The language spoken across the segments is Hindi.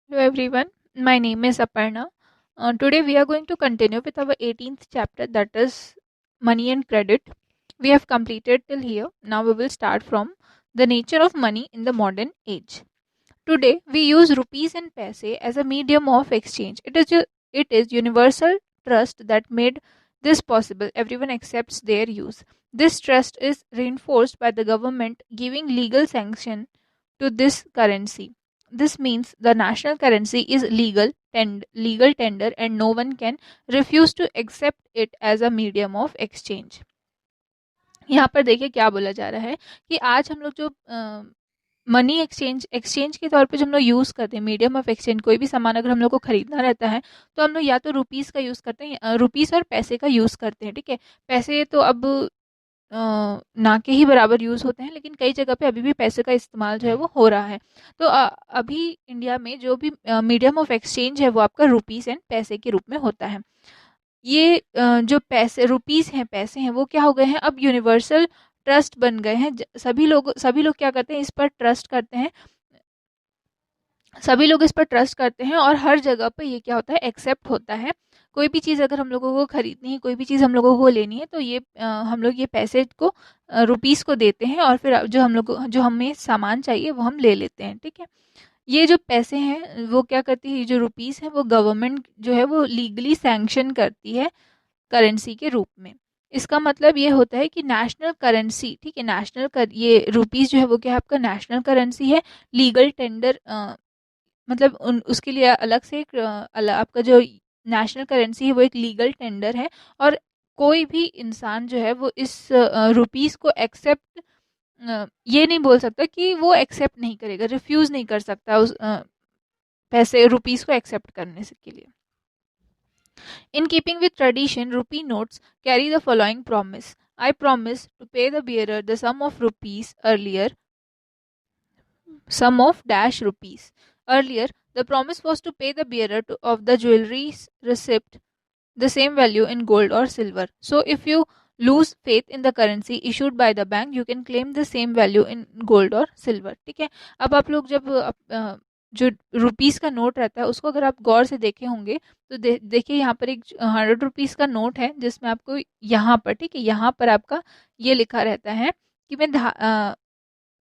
Hello everyone, my name is Aparna. Today we are going to continue with our 18th chapter, that is money and credit. We have completed till here. Now we will start from the nature of money in the modern age. Today we use rupees and paise as a medium of exchange. It is universal trust that made this possible. Everyone accepts their use. This trust is reinforced by the government giving legal sanction to this currency. This means the national currency is legal tender and no one can refuse to accept it as a medium of exchange. यहाँ पर देखिए क्या बोला जा रहा है कि आज हम लोग जो मनी एक्सचेंज के तौर पे जो हम लोग यूज़ करते हैं, मीडियम ऑफ एक्सचेंज, कोई भी सामान अगर हम लोग को खरीदना रहता है तो हम लोग या तो रुपीज़ का यूज़ करते हैं, रुपीज़ और पैसे का यूज़ करते हैं। ठीक है, पैसे तो अब ना के ही बराबर यूज़ होते हैं, लेकिन कई जगह पे अभी भी पैसे का इस्तेमाल जो है वो हो रहा है। तो अभी इंडिया में जो भी मीडियम ऑफ एक्सचेंज है वो आपका रुपीज़ एंड पैसे के रूप में होता है। ये जो पैसे रुपीज़ हैं, पैसे हैं, वो क्या हो गए हैं, अब यूनिवर्सल ट्रस्ट बन गए हैं। सभी लोग क्या करते हैं, इस पर ट्रस्ट करते हैं। सभी लोग इस पर ट्रस्ट करते हैं और हर जगह पे ये क्या होता है, एक्सेप्ट होता है। कोई भी चीज़ अगर हम लोगों को खरीदनी है, कोई भी चीज़ हम लोगों को लेनी है, तो ये हम लोग ये पैसे को रुपीज़ को देते हैं और फिर जो हमें सामान चाहिए वो हम ले लेते हैं। ठीक है, ये जो पैसे हैं वो क्या करती है, ये जो रुपीज़ हैं वो गवर्नमेंट जो है वो लीगली सैंक्शन करती है करेंसी के रूप में। इसका मतलब ये होता है कि नेशनल करेंसी, ठीक है, ये रुपीज़ जो है वो क्या है, आपका नेशनल करेंसी है। लीगल टेंडर मतलब उसके लिए अलग से एक आपका जो नेशनल करेंसी है वो एक लीगल टेंडर है और कोई भी इंसान जो है वो इस रुपीज़ को एक्सेप्ट ये नहीं बोल सकता कि वो एक्सेप्ट नहीं करेगा, रिफ्यूज़ नहीं कर सकता उस पैसे रुपीज़ को एक्सेप्ट करने से के लिए। In keeping with tradition, rupee notes carry the following promise. I promise to pay the bearer the sum of rupees earlier, sum of dash rupees. Earlier, the promise was to pay the bearer of the jewelry's receipt the same value in gold or silver. So, if you lose faith in the currency issued by the bank, you can claim the same value in gold or silver. ठीक है, अब आप लोग जब जो रुपीज़ का नोट रहता है उसको अगर आप गौर से देखे होंगे तो देखिए यहाँ पर एक 100 रुपीज़ का नोट है जिसमें आपको यहाँ पर, ठीक है, यहाँ पर आपका ये लिखा रहता है कि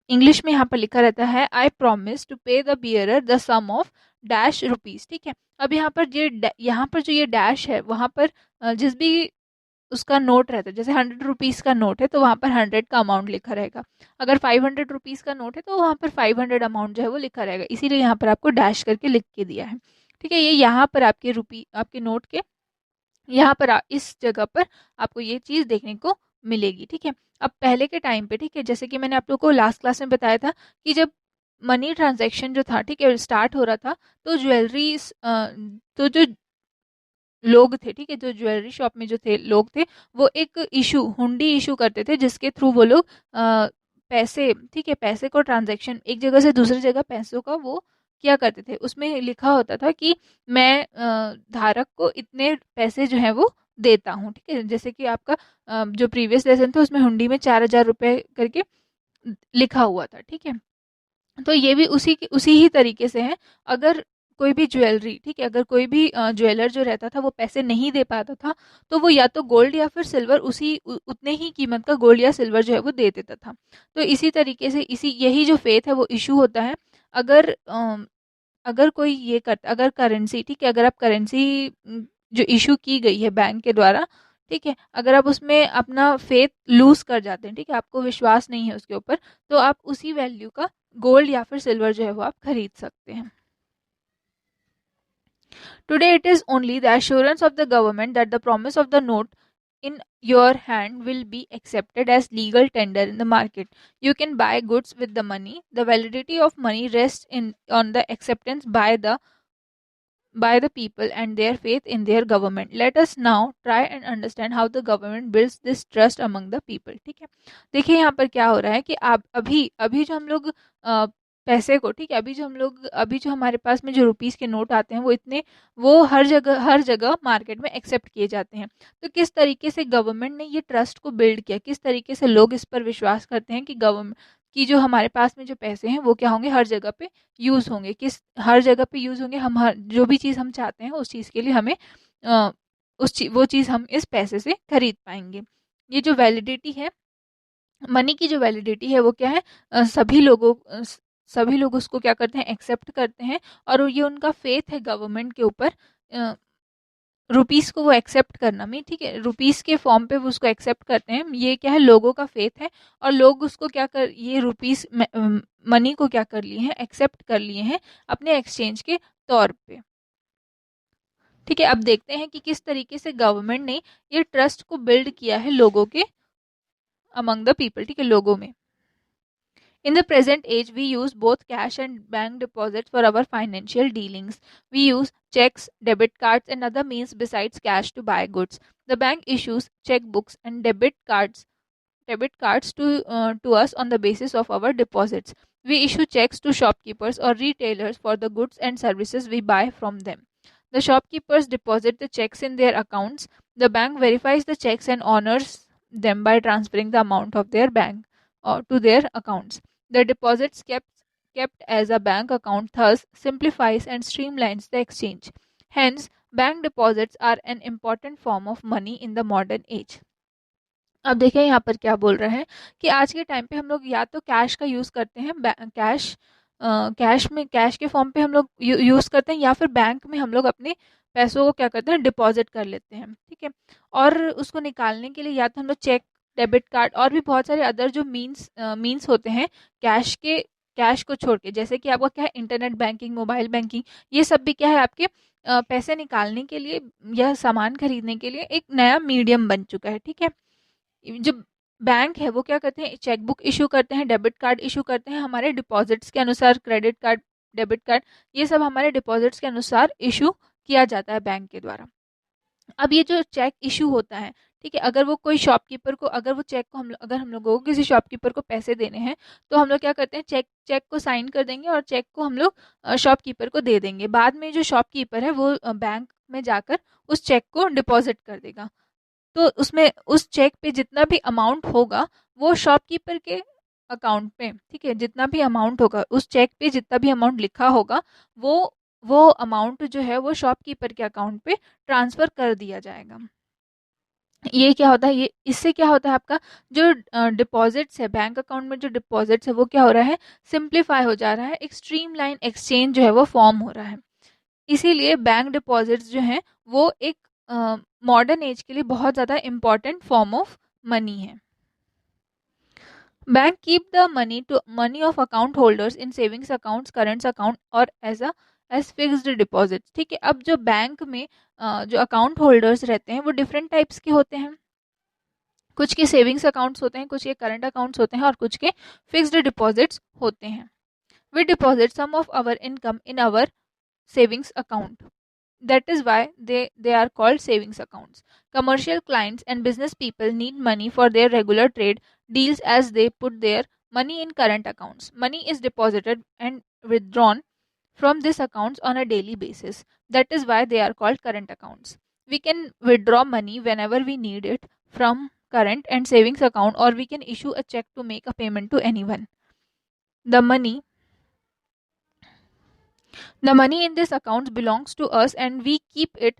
इंग्लिश में यहाँ पर लिखा रहता है I promise to pay the bearer the sum of dash rupees. ठीक है, अब यहाँ पर जो ये डैश है वहाँ पर जिस भी उसका नोट रहता है, जैसे 100 रुपीज़ का नोट है तो वहाँ पर 100 का अमाउंट लिखा रहेगा। अगर 500 रुपीज़ का नोट है तो वहाँ पर 500 अमाउंट जो है वो लिखा रहेगा, इसीलिए यहाँ पर आपको डैश करके लिख के दिया है। ठीक है, ये यहाँ पर आपके नोट के यहाँ पर इस जगह पर आपको ये चीज़ देखने को मिलेगी। ठीक है, अब पहले के टाइम पे, ठीक है, जैसे कि मैंने आप लोग को लास्ट क्लास में बताया था कि जब मनी ट्रांजैक्शन जो था, ठीक है, स्टार्ट हो रहा था तो तो जो लोग थे, ठीक है, जो ज्वेलरी शॉप में जो थे लोग थे वो एक हुंडी इशू करते थे जिसके थ्रू वो लोग पैसे, ठीक है, पैसे को ट्रांजैक्शन एक जगह से दूसरी जगह पैसों का वो क्या करते थे। उसमें लिखा होता था कि मैं धारक को इतने पैसे जो है वो देता हूँ। ठीक है, जैसे कि आपका जो प्रीवियस लेसन था उसमें हुंडी में 4,000 रुपये करके लिखा हुआ था। ठीक है, तो ये भी उसी ही तरीके से है। अगर कोई भी ज्वेलरी, ठीक है, अगर कोई भी ज्वेलर जो रहता था वो पैसे नहीं दे पाता था तो वो या तो गोल्ड या फिर सिल्वर उतने ही कीमत का गोल्ड या सिल्वर जो है वो दे देता था। तो इसी तरीके से यही जो फेथ है वो इशू होता है। अगर अगर कोई ये करता, अगर करेंसी, ठीक है, अगर आप करेंसी जो इशू की गई है बैंक के द्वारा, ठीक है, अगर आप उसमें अपना फेथ लूज कर जाते हैं, ठीक है, आपको विश्वास नहीं है उसके ऊपर, तो आप उसी वैल्यू का गोल्ड या फिर सिल्वर जो है वो आप खरीद सकते हैं। Today, it is only the assurance of the government that the promise of the note in your hand will be accepted as legal tender in the market. You can buy goods with the money. The validity of money rests on the acceptance by the people and their faith in their government. Let us now try and understand how the government builds this trust among the people. ठीक है, देखिए यहाँ पर क्या हो रहा है कि आप अभी अभी जो हम लोग पैसे को, ठीक है, अभी जो हमारे पास में जो रुपीस के नोट आते हैं वो हर जगह मार्केट में एक्सेप्ट किए जाते हैं। तो किस तरीके से गवर्नमेंट ने ये ट्रस्ट को बिल्ड किया, किस तरीके से लोग इस पर विश्वास करते हैं कि गवर्नमेंट कि जो हमारे पास में जो पैसे हैं वो क्या होंगे, हर जगह पे यूज़ होंगे। हर जगह पे यूज़ होंगे, हम हर जो भी चीज़ हम चाहते हैं उस चीज़ के लिए हमें वो चीज़ हम इस पैसे से खरीद पाएंगे। ये जो वैलिडिटी है, मनी की जो वैलिडिटी है वो क्या है, सभी लोग उसको क्या करते हैं, एक्सेप्ट करते हैं, और ये उनका फेथ है गवर्नमेंट के ऊपर, रुपीस को वो एक्सेप्ट करना में, ठीक है, रुपीस के फॉर्म पे वो उसको एक्सेप्ट करते हैं। ये क्या है, लोगों का फेथ है, और लोग उसको क्या कर, ये रुपीस मनी को क्या कर लिए हैं, एक्सेप्ट कर लिए हैं अपने एक्सचेंज के तौर पे। ठीक है, अब देखते हैं कि किस तरीके से गवर्नमेंट ने ये ट्रस्ट को बिल्ड किया है लोगों के, अमंग द पीपल, ठीक है, लोगों में। In the present age, we use both cash and bank deposits for our financial dealings. We use checks, debit cards, and other means besides cash to buy goods. The bank issues checkbooks and debit cards to us on the basis of our deposits. We issue checks to shopkeepers or retailers for the goods and services we buy from them. The shopkeepers deposit the checks in their accounts. The bank verifies the checks and honors them by transferring the amount of their bank or to their accounts. The deposits kept as a bank account thus simplifies and streamlines the exchange. Hence, bank deposits are an important form of money in the modern age. अब देखिए यहाँ पर क्या बोल रहे हैं कि आज के टाइम पे हम लोग या तो कैश का यूज़ करते हैं, कैश के फॉर्म पे हम लोग यूज़ करते हैं, या फिर बैंक में हम लोग अपने पैसों को क्या करते हैं, डिपॉजिट कर लेते हैं, ठीक है। और उसको निकालने के लिए या तो हम लोग चेक, डेबिट कार्ड और भी बहुत सारे अदर जो मीन्स होते हैं कैश को छोड़ के, जैसे कि आपका क्या है, इंटरनेट बैंकिंग, मोबाइल बैंकिंग, ये सब भी क्या है, आपके पैसे निकालने के लिए या सामान खरीदने के लिए एक नया मीडियम बन चुका है, ठीक है। जो बैंक है वो क्या करते हैं, चेकबुक इशू करते हैं, डेबिट कार्ड इशू करते हैं हमारे डिपॉजिट्स के अनुसार, क्रेडिट कार्ड, डेबिट कार्ड, ये सब हमारे डिपॉजिट्स के अनुसार इशू किया जाता है बैंक के द्वारा। अब ये जो चेक इशू होता है, ठीक है, अगर वो कोई शॉपकीपर को, अगर वो चेक को अगर हम लोगों को किसी शॉपकीपर को पैसे देने हैं, तो हम लोग क्या करते हैं, चेक को साइन कर देंगे और चेक को हम लोग शॉपकीपर को दे देंगे। बाद में जो शॉपकीपर है वो बैंक में जाकर उस चेक को डिपॉजिट कर देगा। तो उसमें उस चेक पे जितना भी अमाउंट होगा वो शॉपकीपर के अकाउंट पे, ठीक है, जितना भी अमाउंट होगा उस चेक पे, जितना भी अमाउंट लिखा होगा वो वो अमाउंट जो है वो शॉपकीपर के अकाउंट पे ट्रांसफ़र कर दिया जाएगा। ये क्या होता है, ये इससे क्या होता है, आपका जो डिपॉजिट्स है बैंक अकाउंट में, जो डिपॉजिट्स है वो क्या हो रहा है, सिंप्लीफाई हो जा रहा है, एक स्ट्रीमलाइन एक्सचेंज जो है वो फॉर्म हो रहा है। इसीलिए बैंक डिपॉजिट्स जो हैं वो एक मॉडर्न एज के लिए बहुत ज़्यादा इम्पॉर्टेंट फॉर्म ऑफ मनी है। Bank keep the money of account holders in savings accounts, currents account और एज फिक्स्ड डिपॉजिट, ठीक है। अब जो बैंक में जो अकाउंट होल्डर्स रहते हैं वो डिफरेंट टाइप्स के होते हैं, कुछ के सेविंग्स अकाउंट्स होते हैं, कुछ के करंट अकाउंट्स होते हैं और कुछ के फिक्स्ड डिपॉजिट्स होते हैं। We deposit some of our income in our savings account. That is why they are called savings accounts. Commercial clients and business people need money for their regular trade deals as they put their money in current accounts. Money is deposited and withdrawn from these accounts on a daily basis. That is why they are called current accounts. We can withdraw money whenever we need it from current and savings account, or we can issue a check to make a payment to anyone. The money in this account belongs to us and we keep it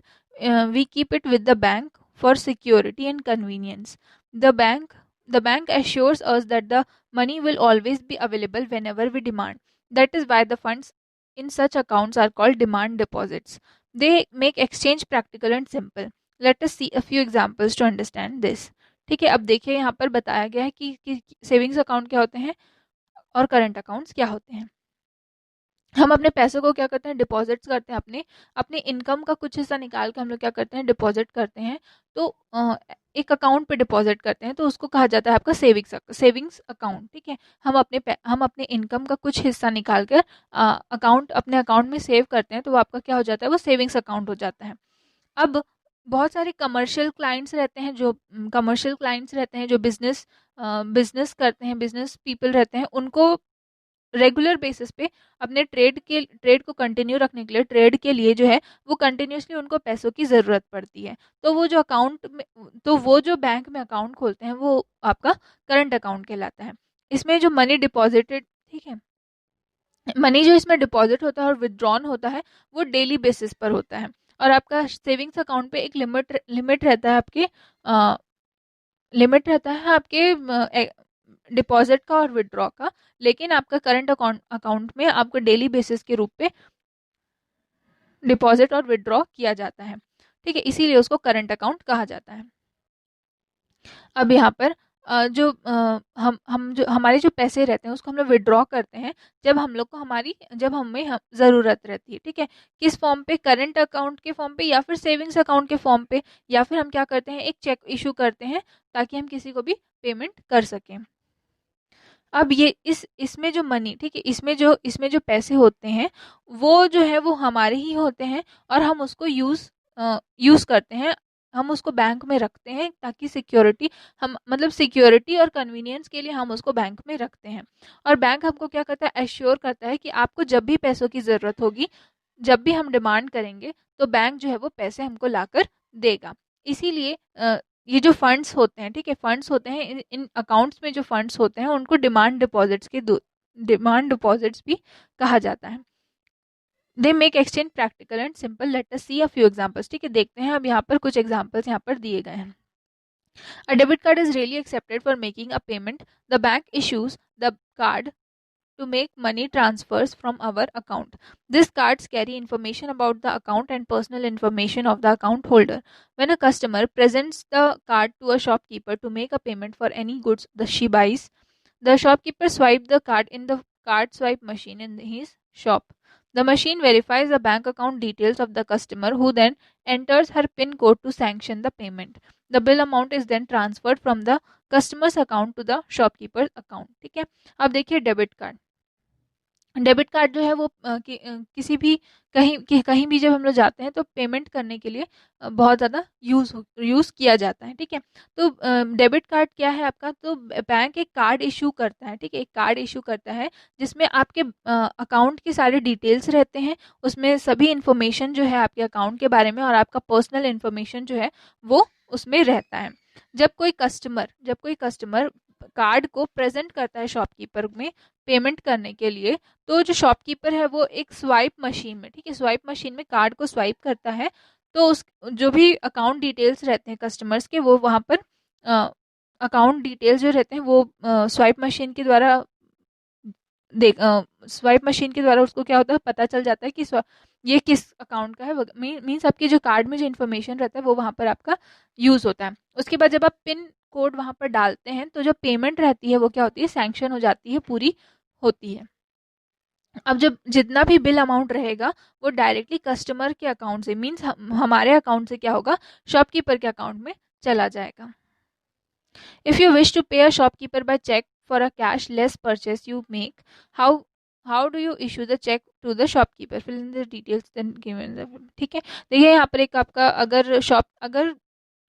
with the bank for security and convenience. The bank assures us that the money will always be available whenever we demand. That is why the funds in such accounts are called demand deposits. They make exchange practical and simple. Let us see a few examples to understand this. ठीक है, अब देखिए यहाँ पर बताया गया है कि सेविंग्स अकाउंट क्या होते हैं और करंट अकाउंट्स क्या होते हैं। हम अपने पैसों को क्या करते हैं, डिपॉजिट्स करते हैं, अपने अपने इनकम का कुछ हिस्सा निकाल के हम लोग क्या करते हैं, डिपॉजिट करते हैं। तो एक अकाउंट पे डिपॉजिट करते हैं तो उसको कहा जाता है आपका सेविंग्स अकाउंट, ठीक है। हम अपने इनकम का कुछ हिस्सा निकाल कर अपने अकाउंट में सेव करते हैं, तो वो आपका क्या हो जाता है, वो सेविंग्स अकाउंट हो जाता है। अब बहुत सारे कमर्शियल क्लाइंट्स रहते हैं, जो बिजनेस करते हैं, बिजनेस पीपल रहते हैं, उनको रेगुलर बेसिस पे अपने ट्रेड को कंटिन्यू रखने के लिए, ट्रेड के लिए जो है वो कंटिन्यूसली उनको पैसों की ज़रूरत पड़ती है। तो वो जो बैंक में अकाउंट खोलते हैं वो आपका करंट अकाउंट कहलाता है। इसमें जो मनी डिपॉजिटेड, ठीक है, मनी जो इसमें डिपॉजिट होता है और विदड्रॉन होता है वो डेली बेसिस पर होता है। और आपका सेविंग्स अकाउंट पे एक लिमिट रहता है आपके लिमिट रहता है आपके डिपॉजिट का और विदड्रॉ का, लेकिन आपका करंट अकाउंट में आपको डेली बेसिस के रूप पे डिपॉजिट और विदड्रॉ किया जाता है, ठीक है, इसीलिए उसको करंट अकाउंट कहा जाता है। अब यहाँ पर हम जो हमारे जो पैसे रहते हैं उसको हम लोग विड्रॉ करते हैं जब हमें ज़रूरत रहती है, ठीक है, किस फॉर्म पे, करंट अकाउंट के फॉर्म पे या फिर सेविंग्स अकाउंट के फॉर्म पे, या फिर हम क्या करते हैं एक चेक इशू करते हैं ताकि हम किसी को भी पेमेंट कर सकें। अब ये इसमें जो मनी, ठीक है, इसमें जो पैसे होते हैं वो जो है वो हमारे ही होते हैं और हम उसको यूज़ करते हैं, हम उसको बैंक में रखते हैं ताकि सिक्योरिटी, हम मतलब सिक्योरिटी और कन्वीनियंस के लिए हम उसको बैंक में रखते हैं। और बैंक हमको क्या करता है, एश्योर करता है कि आपको जब भी पैसों की ज़रूरत होगी, जब भी हम डिमांड करेंगे तो बैंक जो है वो पैसे हमको लाकर देगा। इसीलिए ये जो फंड्स होते हैं, ठीक है, फंड्स होते हैं इन अकाउंट्स में जो फंड्स होते हैं उनको डिमांड डिपॉजिट्स भी कहा जाता है। They make exchange practical and simple, let us see a few examples, ठीक है, देखते हैं अब यहाँ पर कुछ एग्जांपल्स यहाँ पर दिए गए हैं। A debit card is really accepted for making a payment, the bank issues the card to make money transfers from our account. These cards carry information about the account and personal information of the account holder. When a customer presents the card to a shopkeeper to make a payment for any goods that she buys, the shopkeeper swipes the card in the card swipe machine in his shop. The machine verifies the bank account details of the customer, who then enters her PIN code to sanction the payment. The bill amount is then transferred from the customer's account to the shopkeeper's account. ठीक है, अब देखिए डेबिट कार्ड जो है वो किसी भी कहीं भी जब हम लोग जाते हैं तो पेमेंट करने के लिए बहुत ज़्यादा यूज़ किया जाता है, ठीक है। तो डेबिट कार्ड क्या है आपका, तो बैंक एक कार्ड इशू करता है, ठीक है, एक कार्ड इशू करता है जिसमें आपके अकाउंट के सारे डिटेल्स रहते हैं, उसमें सभी इन्फॉर्मेशन जो है आपके अकाउंट के बारे में और आपका पर्सनल इन्फॉर्मेशन जो है वो उसमें रहता है। जब कोई कस्टमर कार्ड को प्रेजेंट करता है शॉपकीपर में पेमेंट करने के लिए, तो जो शॉपकीपर है वो एक स्वाइप मशीन में, ठीक है, स्वाइप मशीन में कार्ड को स्वाइप करता है, तो उस जो भी अकाउंट डिटेल्स रहते हैं कस्टमर्स के वो वहाँ पर अकाउंट डिटेल्स जो रहते हैं वो स्वाइप मशीन के द्वारा स्वाइप मशीन के द्वारा उसको क्या होता है पता चल जाता है कि ये किस अकाउंट का है। मीन्स आपके जो कार्ड में जो इन्फॉर्मेशन रहता है वो वहाँ पर आपका यूज़ होता है। उसके बाद जब आप पिन कोड वहाँ पर डालते हैं तो जो पेमेंट रहती है वो क्या होती है, सैंक्शन हो जाती है, पूरी होती है। अब जब जितना भी बिल अमाउंट रहेगा वो डायरेक्टली कस्टमर के अकाउंट से, मीन्स हमारे अकाउंट से क्या होगा, शॉपकीपर के अकाउंट में चला जाएगा। If you wish to pay a shopkeeper by cheque for a cash less purchase you make, how do you issue the check to the shopkeeper, fill in the details then given the, ठीक है। देखिए यहाँ पर एक आपका अगर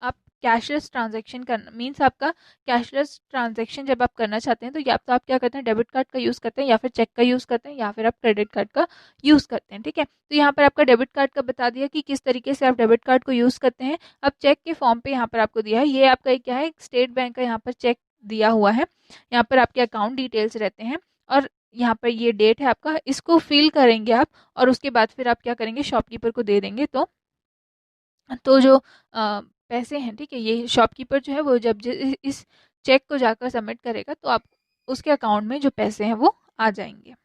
आप कैशलेस ट्रांजैक्शन करना, मीन्स आपका कैशलेस ट्रांजैक्शन जब आप करना चाहते हैं तो या तो आप क्या करते हैं, डेबिट कार्ड का यूज़ करते हैं या फिर चेक का यूज़ करते हैं या फिर आप क्रेडिट कार्ड का यूज़ करते हैं, ठीक है। तो यहाँ पर आपका डेबिट कार्ड का बता दिया कि किस तरीके से आप डेबिट कार्ड को यूज़ करते हैं। अब चेक के फॉर्म पे यहाँ पर आपको दिया है, ये आपका क्या है, स्टेट बैंक का यहाँ पर चेक दिया हुआ है, यहाँ पर आपके अकाउंट डिटेल्स रहते हैं और यहाँ पर ये डेट है आपका, इसको फिल करेंगे आप और उसके बाद फिर आप क्या करेंगे, शॉपकीपर को दे देंगे। तो जो पैसे हैं, ठीक है, ये शॉपकीपर जो है वो जब इस चेक को जाकर सबमिट करेगा तो आप उसके अकाउंट में जो पैसे हैं वो आ जाएंगे।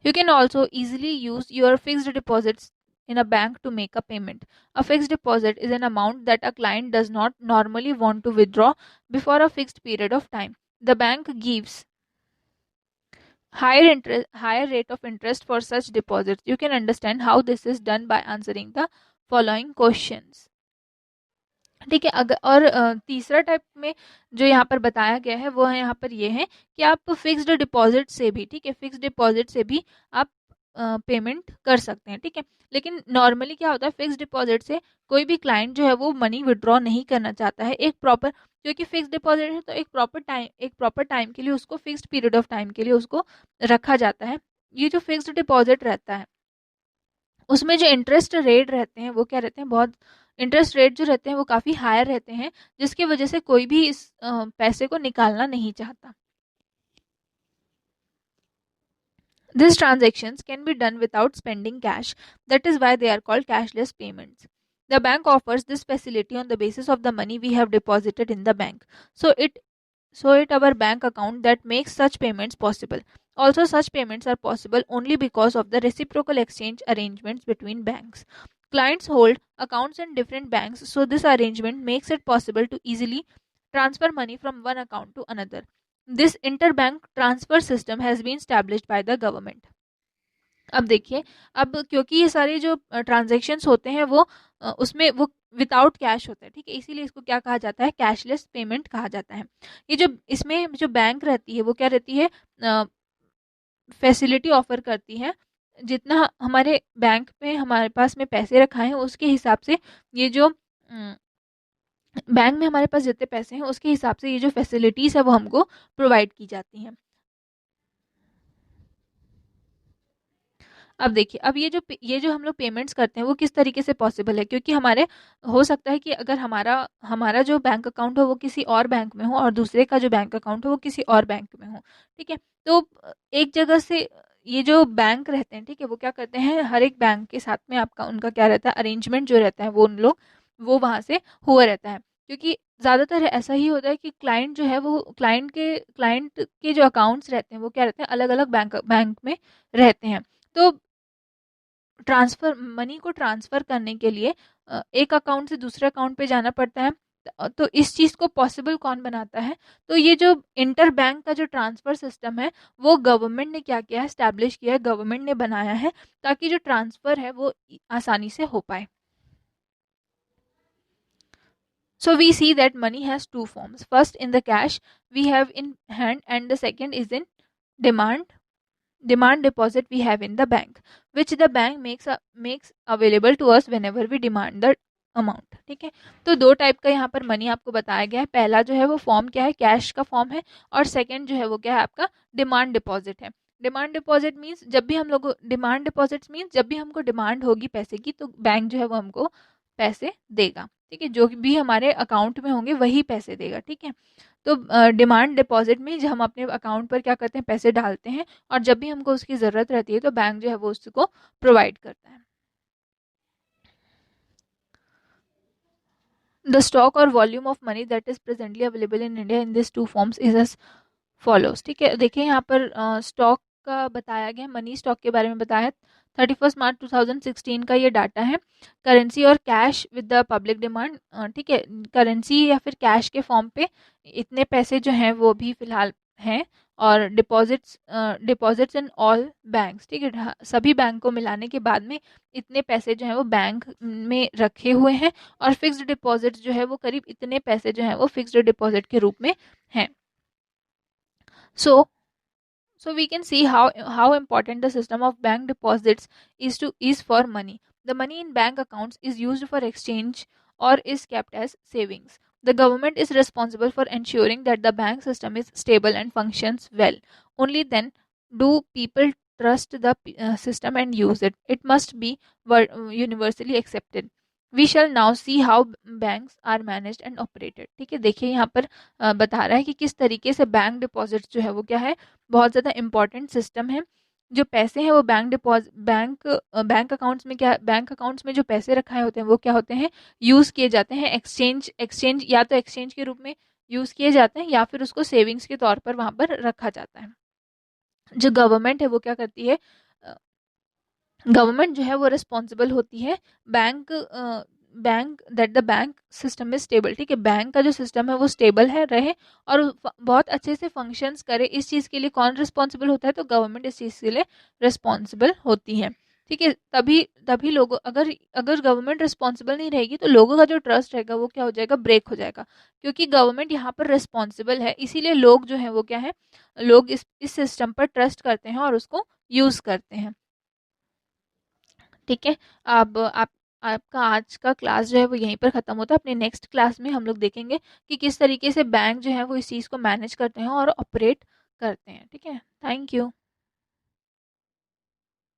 You can also easily use your fixed deposits in a bank to make a payment. A fixed deposit is an amount that a client does not normally want to withdraw before a fixed period of time. The bank gives higher rate of interest for such deposits. You can understand how this is done by answering the following questions. ठीक है, अगर और तीसरा टाइप में जो यहाँ पर बताया गया है वो है यहाँ पर ये है कि आप फिक्स्ड डिपॉजिट से भी, ठीक है, फिक्स्ड डिपॉजिट से भी आप पेमेंट कर सकते हैं, ठीक है। लेकिन नॉर्मली क्या होता है, फिक्स्ड डिपॉजिट से कोई भी क्लाइंट जो है वो मनी विड्रॉ नहीं करना चाहता है एक प्रॉपर, क्योंकि फिक्स्ड डिपॉजिट है तो एक प्रॉपर टाइम के लिए उसको, फिक्स्ड पीरियड ऑफ टाइम के लिए उसको रखा जाता है। ये जो फिक्स्ड डिपॉजिट रहता है उसमें जो इंटरेस्ट रेट रहते हैं वो क्या रहते हैं, बहुत इंटरेस्ट रेट जो रहते हैं वो काफ़ी हायर रहते हैं, जिसकी वजह से कोई भी इस पैसे को निकालना नहीं चाहता। These transactions can be done without spending cash. That is why they are called cashless payments. The bank offers this facility on the basis of the money we have deposited in the bank. So it our bank account that makes such payments possible. Also, such payments are possible only because of the reciprocal exchange arrangements between banks. Clients hold accounts in different banks, so this arrangement makes it possible to easily transfer money from one account to another. This interbank transfer system has been established by the government. अब देखिए, अब क्योंकि ये सारे जो ट्रांजैक्शंस होते हैं वो उसमें वो विदाउट कैश होता है, ठीक है, इसीलिए इसको क्या कहा जाता है, कैशलेस पेमेंट कहा जाता है। ये जो इसमें जो बैंक रहती है वो क्या रहती है, फैसिलिटी ऑफर करती है। जितना हमारे बैंक में हमारे पास में पैसे रखा है उसके हिसाब से ये जो बैंक में हमारे पास जितने पैसे हैं उसके हिसाब से ये जो फैसिलिटीज़ है वो हमको प्रोवाइड की जाती हैं। अब देखिए, अब ये जो हम लोग पेमेंट्स करते हैं वो किस तरीके से पॉसिबल है, क्योंकि हमारे हो सकता है कि अगर हमारा हमारा जो बैंक अकाउंट हो वो किसी और बैंक में हो और दूसरे का जो बैंक अकाउंट हो वो किसी और बैंक में हो, ठीक है। तो एक जगह से ये जो बैंक रहते हैं, ठीक है, वो क्या करते हैं, हर एक बैंक के साथ में आपका उनका क्या रहता है, अरेंजमेंट जो रहता है वो उन लोग वो वहाँ से हुआ रहता है। क्योंकि ज़्यादातर ऐसा ही होता है कि क्लाइंट जो है वो क्लाइंट के जो अकाउंट्स रहते हैं वो क्या रहते हैं, अलग अलग बैंक बैंक में रहते हैं। तो मनी को ट्रांसफ़र करने के लिए एक अकाउंट से दूसरे अकाउंट पे जाना पड़ता है। तो इस चीज़ को पॉसिबल कौन बनाता है, तो ये जो इंटर बैंक का जो ट्रांसफ़र सिस्टम है वो गवर्नमेंट ने क्या किया है, एस्टैब्लिश किया है, गवर्नमेंट ने बनाया है, ताकि जो ट्रांसफ़र है वो आसानी से हो पाए। So we see that money has two forms. First, in the cash we have in hand, and the second is in demand deposit we have in the bank, which the bank makes available to us whenever we demand the amount, ठीक है। तो दो टाइप का यहाँ पर मनी आपको बताया गया है। पहला जो है वो फॉर्म क्या है, कैश का फॉर्म है, और सेकंड जो है वो क्या है, आपका डिमांड डिपॉजिट है। डिमांड डिपॉजिट मीन्स जब भी हम लोग डिमांड डिपॉजिट मीन्स जब भी हमको डिमांड होगी पैसे की तो बैंक जो है वो हमको पैसे देगा, ठीक है, जो भी हमारे अकाउंट में होंगे वही पैसे देगा, ठीक है। तो डिमांड डिपॉजिट में जब हम अपने अकाउंट पर क्या करते हैं, पैसे डालते हैं, और जब भी हमको उसकी ज़रूरत रहती है तो बैंक जो है वो उसको प्रोवाइड करता है। The stock or volume of money that is presently available in India in these two forms is as follows, ठीक है। देखिए यहाँ पर स्टॉक का बताया गया, मनी स्टॉक के बारे में बताया। 31 मार्च 2016 का ये डाटा है। करेंसी और cash with the public demand, ठीक है, करेंसी या फिर कैश के फॉर्म पे इतने पैसे जो हैं वो भी फिलहाल हैं, और डिपॉजिट्स इन ऑल बैंक्स, ठीक है, सभी बैंक को मिलाने के बाद में इतने पैसे जो हैं वो बैंक में रखे हुए हैं, और फिक्स्ड डिपॉजिट जो है वो करीब इतने पैसे जो हैं वो फिक्स्ड डिपॉजिट के रूप में हैं। So we can see how important the system of bank deposits is for money. The money in bank accounts is used for exchange or is kept as savings. The government is responsible for ensuring that the bank system is stable and functions well. Only then do people trust the system and use it. It must be universally accepted. We shall now see how banks are managed and operated, ठीक है। देखिए यहाँ पर बता रहा है कि किस तरीके से बैंक डिपॉजिट जो है वो क्या है, बहुत ज़्यादा इंपॉर्टेंट सिस्टम है। जो पैसे हैं वो बैंक अकाउंट्स में क्या, बैंक अकाउंट्स में जो पैसे रखाए होते हैं वो क्या होते हैं, यूज़ किए जाते हैं एक्सचेंज या तो एक्सचेंज के रूप में यूज़ किए जाते हैं या फिर उसको सेविंग्स के तौर पर वहाँ पर रखा जाता है। जो गवर्नमेंट है वो क्या करती है, गवर्नमेंट जो है वो रिस्पॉन्सिबल होती है bank that the bank system is stable, ठीक है, बैंक का जो सिस्टम है वो स्टेबल है रहे और बहुत अच्छे से फंक्शंस करे। इस चीज़ के लिए कौन रिस्पॉन्सिबल होता है, तो गवर्नमेंट इस चीज़ के लिए रिस्पॉन्सिबल होती है, ठीक है। तभी तभी लोगों अगर अगर गवर्नमेंट रिस्पॉन्सिबल नहीं रहेगी तो लोगों का जो ट्रस्ट रहेगा वो क्या हो जाएगा, ब्रेक हो जाएगा, क्योंकि गवर्नमेंट यहाँ पर रिस्पॉन्सिबल है, इसीलिए लोग जो है वो क्या है, लोग इस सिस्टम पर ट्रस्ट करते हैं और उसको यूज़ करते हैं, ठीक है। अब आपका आज का क्लास जो है वो यहीं पर ख़त्म होता है। अपने नेक्स्ट क्लास में हम लोग देखेंगे कि किस तरीके से बैंक जो है वो इस चीज़ को मैनेज करते हैं और ऑपरेट करते हैं, ठीक है। Thank you.